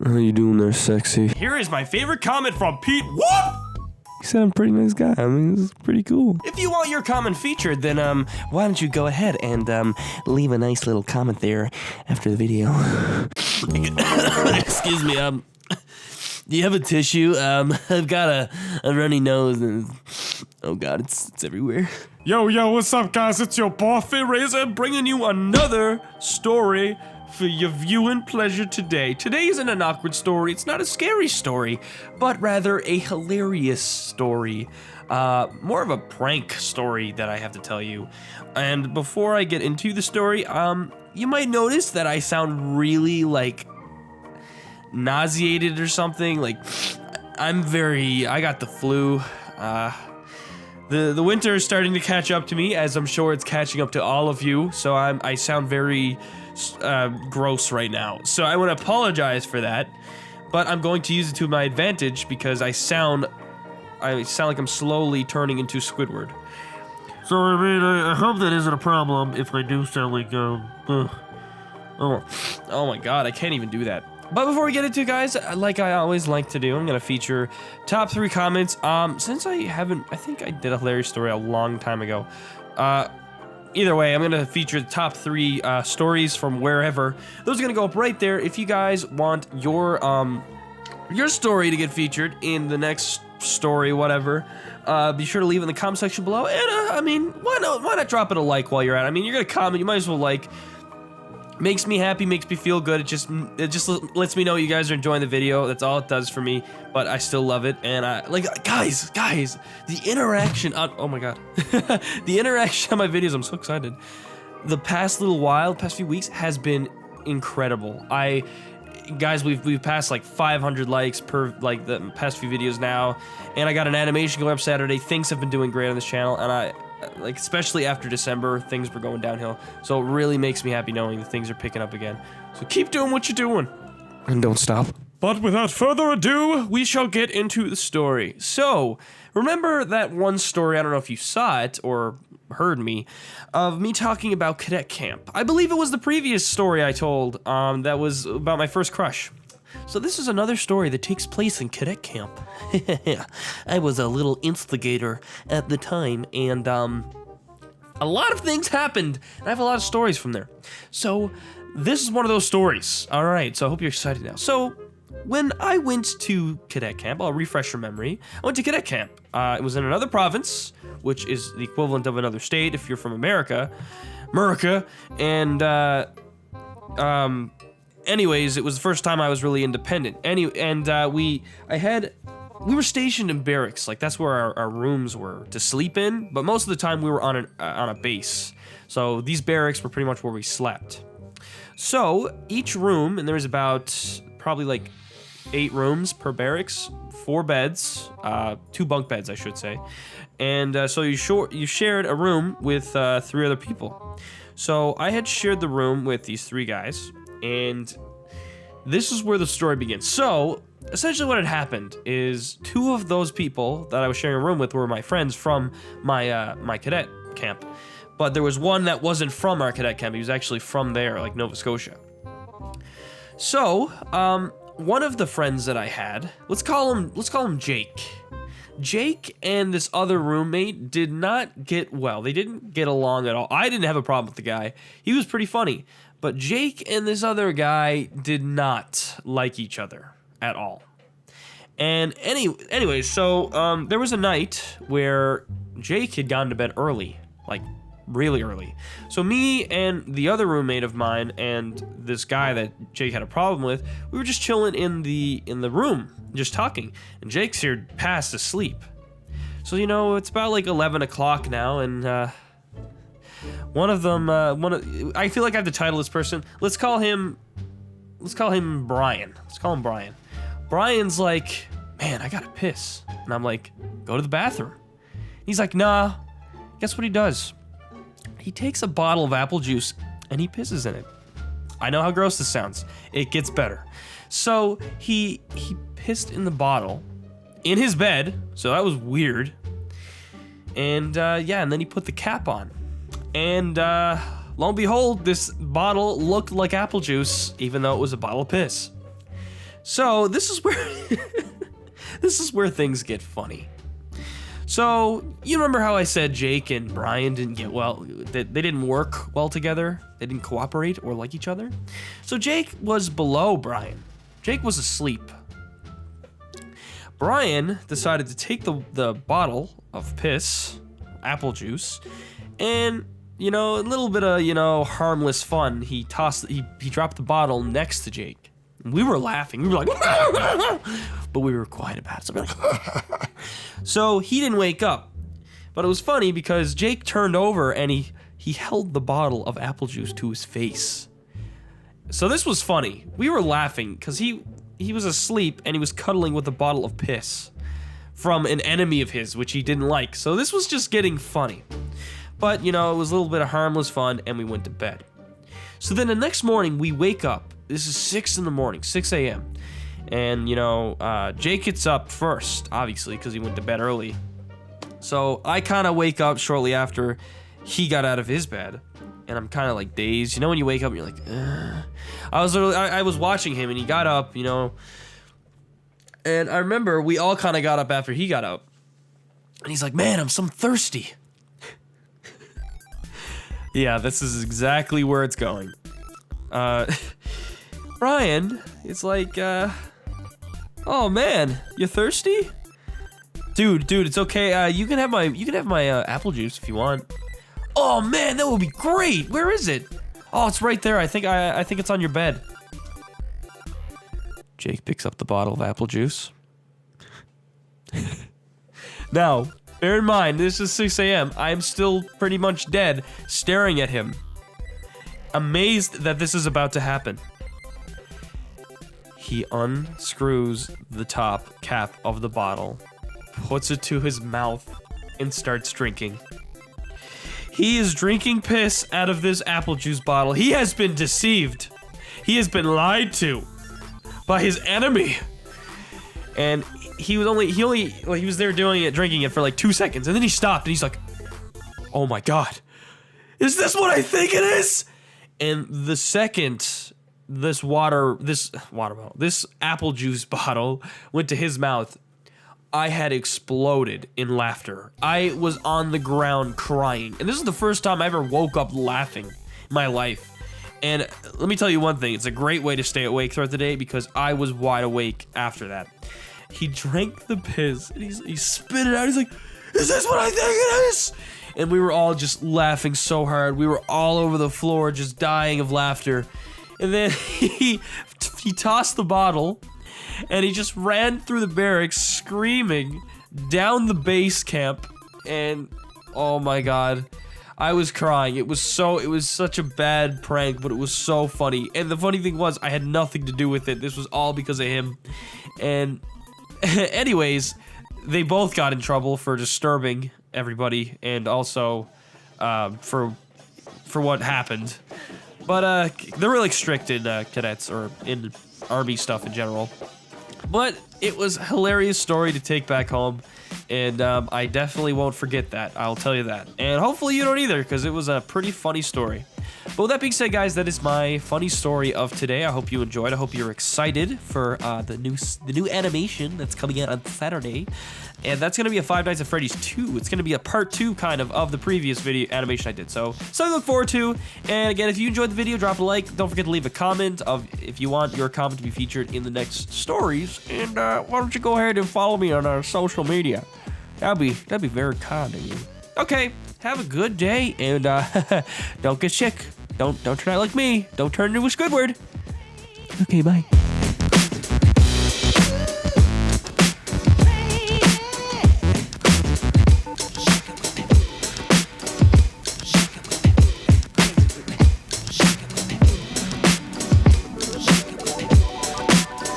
How you doing there, sexy? Here is my favorite comment from Pete. What? He said I'm a pretty nice guy. I mean, this is pretty cool. If you want your comment featured, then why don't you go ahead and leave a nice little comment there after the video. Excuse me, do you have a tissue? I've got a runny nose and oh god, it's everywhere. Yo, what's up, guys? It's your boy, Razor, bringing you another story for your viewing pleasure today. Today isn't an awkward story. It's not a scary story, but rather a hilarious story. More of a prank story that I have to tell you. And before I get into the story, you might notice that I sound really, like, nauseated or something. Like, I got the flu. The winter is starting to catch up to me, as I'm sure it's catching up to all of you, so I sound very gross right now. So I want to apologize for that, but I'm going to use it to my advantage because I sound like I'm slowly turning into Squidward. So I mean, I hope that isn't a problem if I do sound like oh my god, I can't even do that. But before we get into it, guys, like I always like to do, I'm going to feature top 3 comments. Since I think I did a hilarious story a long time ago. Either way, I'm going to feature the top 3 stories from wherever. Those are going to go up right there. If you guys want your story to get featured in the next story, whatever, be sure to leave it in the comment section below. And, I mean, why not drop it a like while you're at it? I mean, you're going to comment, you might as well like. Makes me happy, makes me feel good. It just lets me know you guys are enjoying the video. That's all it does for me, but I still love it. And guys, the interaction on, oh my god, the interaction on my videos, I'm so excited. The past few weeks has been incredible. Guys, we've passed like 500 likes per like the past few videos now, and I got an animation going up Saturday. Things have been doing great on this channel, and especially after December, things were going downhill. So it really makes me happy knowing that things are picking up again. So keep doing what you're doing. And don't stop. But without further ado, we shall get into the story. So, remember that one story, I don't know if you saw it or heard me, of me talking about cadet camp. I believe it was the previous story I told that was about my first crush. So this is another story that takes place in cadet camp. I was a little instigator at the time, and a lot of things happened, and I have a lot of stories from there. So this is one of those stories. All right, so I hope you're excited now. So when I went to cadet camp, I'll refresh your memory. I went to cadet camp. It was in another province, which is the equivalent of another state if you're from America. And anyways, it was the first time I was really independent. We were stationed in barracks, like that's where our rooms were to sleep in. But most of the time we were on a base, so these barracks were pretty much where we slept. So each room, and there was about probably like 8 rooms per barracks, 4 beds, 2 bunk beds, I should say, and so you shared a room with 3 other people. So I had shared the room with these 3 guys. And this is where the story begins. So, essentially what had happened is 2 of those people that I was sharing a room with were my friends from my cadet camp. But there was one that wasn't from our cadet camp. He was actually from there, like Nova Scotia. So, one of the friends that I had, let's call him Jake. Jake and this other roommate did not get well. They didn't get along at all. I didn't have a problem with the guy. He was pretty funny. But Jake and this other guy did not like each other at all. And anyway, so there was a night where Jake had gone to bed early, like really early. So me and the other roommate of mine and this guy that Jake had a problem with, we were just chilling in the room, just talking. And Jake's here fast asleep. So it's about like 11 o'clock now, and one of them, I feel like I have to title this person. Let's call him Brian. Brian's like, man, I gotta piss. And I'm like, go to the bathroom. He's like, nah. Guess what he does? He takes a bottle of apple juice and he pisses in it. I know how gross this sounds. It gets better. So he pissed in the bottle in his bed. So that was weird. And and then he put the cap on. And lo and behold, this bottle looked like apple juice, even though it was a bottle of piss. So this is where this is where things get funny. So you remember how I said Jake and Brian didn't get well? They didn't work well together. They didn't cooperate or like each other. So Jake was below Brian. Jake was asleep. Brian decided to take the bottle of piss, apple juice, and a little bit of harmless fun. He dropped the bottle next to Jake. We were laughing. We were like, but we were quiet about it. So, like, so he didn't wake up. But it was funny because Jake turned over and he held the bottle of apple juice to his face. So this was funny. We were laughing because he was asleep and he was cuddling with a bottle of piss from an enemy of his, which he didn't like. So this was just getting funny. But, it was a little bit of harmless fun and we went to bed. So then the next morning we wake up. This is 6 in the morning, 6 a.m. And, Jake gets up first, obviously, because he went to bed early. So I kind of wake up shortly after he got out of his bed. And I'm kind of like dazed. When you wake up and you're like, ugh. I was watching him and he got up, And I remember we all kind of got up after he got up. And he's like, man, I'm so thirsty. Yeah, this is exactly where it's going. Brian, it's like, oh man, you thirsty? Dude, it's okay. You can have my apple juice if you want. Oh man, that would be great. Where is it? Oh, it's right there. I think it's on your bed. Jake picks up the bottle of apple juice. Now, bear in mind, this is 6 a.m. I'm still pretty much dead, staring at him, amazed that this is about to happen. He unscrews the top cap of the bottle, puts it to his mouth, and starts drinking. He is drinking piss out of this apple juice bottle. He has been deceived. He has been lied to by his enemy. And he was there drinking it for like 2 seconds, and then he stopped and he's like, oh my God, is this what I think it is? And the second this apple juice bottle went to his mouth, I had exploded in laughter. I was on the ground crying. And this is the first time I ever woke up laughing in my life. And let me tell you one thing, it's a great way to stay awake throughout the day because I was wide awake after that. He drank the piss and he spit it out. He's like, is this what I think it is? And we were all just laughing so hard. We were all over the floor just dying of laughter. And then he tossed the bottle and he just ran through the barracks screaming down the base camp. And oh my God, I was crying. It was such a bad prank, but it was so funny. And the funny thing was I had nothing to do with it. This was all because of him. And anyways, they both got in trouble for disturbing everybody and also for what happened. But they're really strict in cadets or in army stuff in general. But it was a hilarious story to take back home, and I definitely won't forget that. I'll tell you that. And hopefully you don't either, because it was a pretty funny story. But with that being said, guys, that is my funny story of today. I hope you enjoyed. I hope you're excited for the new animation that's coming out on Saturday. And that's going to be a Five Nights at Freddy's 2. It's going to be a part 2 kind of the previous video animation I did. So something to look forward to. And again, if you enjoyed the video, drop a like. Don't forget to leave a comment if you want your comment to be featured in the next stories. And why don't you go ahead and follow me on our social media? That'd be very kind of you. Okay, have a good day, and don't get sick. Don't turn out like me. Don't turn into a Squidward. Okay, bye.